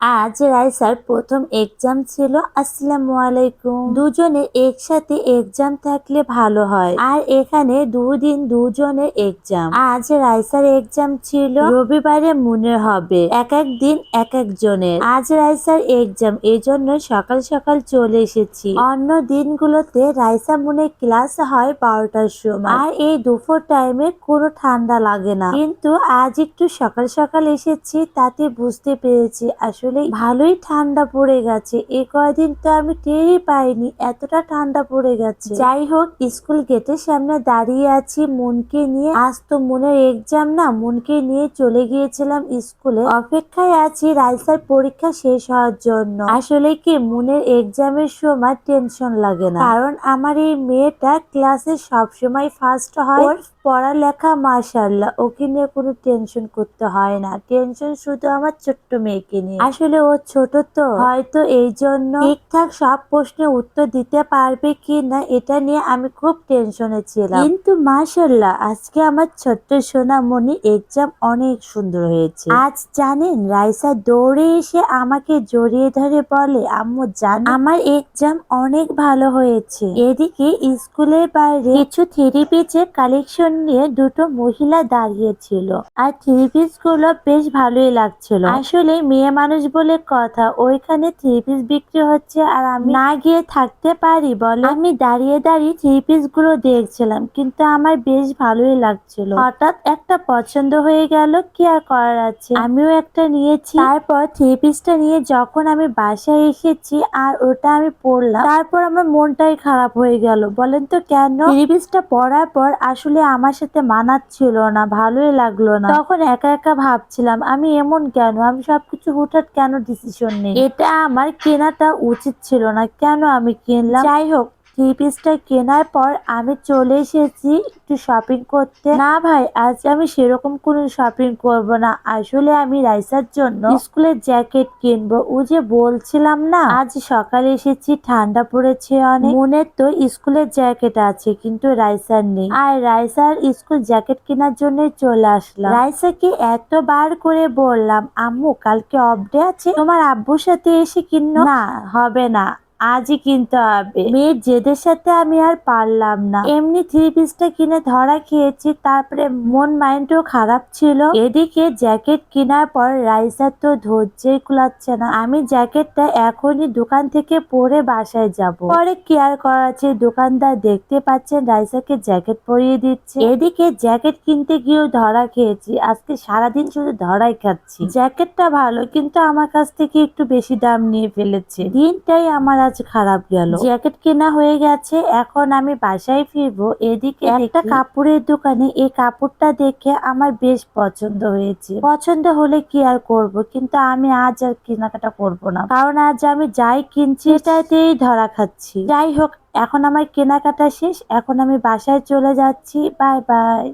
আজ রাইসার প্রথম এক্সাম ছিল। আসসালামু আলাইকুম। দুজনে একসাথে এক্সাম থাকলে ভালো হয়, আর এখানে দুদিন দুজনের এক্সাম। আজ রাইসার এক্সাম ছিল, রবিবারে মুনের হবে। এক এক দিন এক একজনের। আজ রাইসার এক্সাম, এই জন্য সকাল সকাল চলে এসেছি। অন্য দিনগুলোতে রাইসা মুনের ক্লাস হয় 12টার সময়, আর এই দুপুর টাইমে কোনো ঠান্ডা লাগে না। কিন্তু আজ একটু সকাল সকাল এসেছি, তাতে বুঝতে পেরেছি আসলে ভালোই ঠান্ডা পড়ে গেছে। এই কয়দিন তো আমি টেরই পাইনি এতটা ঠান্ডা পড়ে গেছে। যাই হোক, স্কুল গেটের সামনে দাঁড়িয়ে আছি মুনকে নিয়ে। আজ তো মুনের এক্সাম না, মুনকে নিয়ে চলে গিয়েছিলাম স্কুলে। অপেক্ষায় আছি রাইসার পরীক্ষা শেষ হওয়ার জন্য। আসলে কি, মুনের এক্সামের সময় টেনশন লাগে না, কারণ আমার এই মেয়েটা ক্লাসে সবসময় ফার্স্ট হয়। ওর পড়ালেখা মাশাআল্লাহ, ওকে নিয়ে কোনো টেনশন করতে হয় না। টেনশন শুধু আমার ছোট্ট মেয়েকে নিয়ে। আসলে ও ছোট, তো হয়তো এই জন্য ঠিকঠাক সব প্রশ্নের উত্তর দিতে পারবে কি না এটা নিয়ে আমি খুব টেনশনে ছিলাম। কিন্তু মাশাআল্লাহ, আজকে আমার ছোট্ট সোনামণি এক্সাম অনেক সুন্দর হয়েছে। আজ জানেন, রাইসা দৌড়ে এসে আমাকে জড়িয়ে ধরে বলে, আম্মু জান, আমার এক্সাম অনেক ভালো হয়েছে। এদিকে স্কুলের বাইরে কিছু থ্রি পিসের কালেকশন নিয়ে দুটো মহিলা দাঁড়িয়েছিল, আর থ্রি পিস গুলো বেশ ভালোই লাগছিল। আসলে মেয়ে মানুষ বলে কথা, ওইখানে থ্রি পিস বিক্রি হচ্ছে আর আমি না গিয়ে থাকতে পারি বলে? আমি দাঁড়িয়ে দাঁড়িয়ে থ্রি পিস গুলো দেখছিলাম, কিন্তু আমার বেশ ভালোই লাগছিল। হঠাৎ একটা পছন্দ হয়ে গেল, কি আর করার আছে, আমিও একটা নিয়েছি। তারপর থ্রি পিসটা নিয়ে যখন আমি বাসায় এসেছি আর ওটা আমি পরলাম, তারপর আমার মনটাই খারাপ হয়ে গেল। বলেন তো কেন? থ্রি পিসটা পরার পর আসলে আমার সাথে মানাচ্ছিল না, ভালোই লাগলো না। তখন একা একা ভাবছিলাম, আমি এমন কেন, আমি সবকিছু হুটহাট কেন ডিসিশন নেই, এটা আমার কেনাটা উচিত ছিল না, কেন আমি কিনলাম। যাই হোক, থ্রি পিসটা কেনার পর আমি চলে এসেছি একটু শপিং করতে। না ভাই, আজ আমি সেরকম কোনো শপিং করব না। আসলে আমি রাইসার জন্য স্কুলের জ্যাকেট কিনবো। ও যে বলছিলাম না, আজ সকালে এসেছি, ঠান্ডা পড়েছে অনেক। মনের তো স্কুলের জ্যাকেট আছে, কিন্তু রাইসার নেই। আর রাইসার স্কুল জ্যাকেট কেনার জন্য চলে আসলাম। রাইসাকে এতবার করে বললাম, আম্মু কালকে অফ ডে আছে, তোমার আব্বুর সাথে এসে কিনো। না, হবে না, আজই কিনতে হবে। মেয়ের জেদের সাথে আমি আর পারলাম না। এমনি থ্রি পিসটা কিনে ধরা খেয়েছি, তারপরে মন মাইন্ডও খারাপ ছিল। এদিকে জ্যাকেট কেনার পর রাইসার তো ধৈর্যই কুলাচ্ছে না। আমি জ্যাকেটটা এখনই দোকান থেকে পরে বাসায় যাব। পরে কেয়ার করার আছে, দোকানদার দেখতে পাচ্ছেন রাইসাকে জ্যাকেট পরিয়ে দিচ্ছে। এদিকে জ্যাকেট কিনতে গিয়েও ধরা খেয়েছি। আজকে সারাদিন শুধু ধরাই খাচ্ছি। জ্যাকেটটা ভালো, কিন্তু আমার কাছ থেকে একটু বেশি দাম নিয়ে ফেলেছে। দিনটাই আমার আজ খারাপ গেল। জ্যাকেট কেনা হয়ে গেছে, এখন আমি বাসায় ফিরবো। এদিকে একটা কাপড়ের দোকানে এই কাপড়টা দেখে আমার বেশ পছন্দ হয়েছে। পছন্দ হলে কি আর করব, কিন্তু আমি আজ আর কেনাকাটা করব না, কারণ আজ আমি যাই কিনছি সেটাতেই ধরা খাচ্ছি। যাই হোক, এখন আমার কেনাকাটা শেষ, এখন আমি বাসায় চলে যাচ্ছি। Bye bye.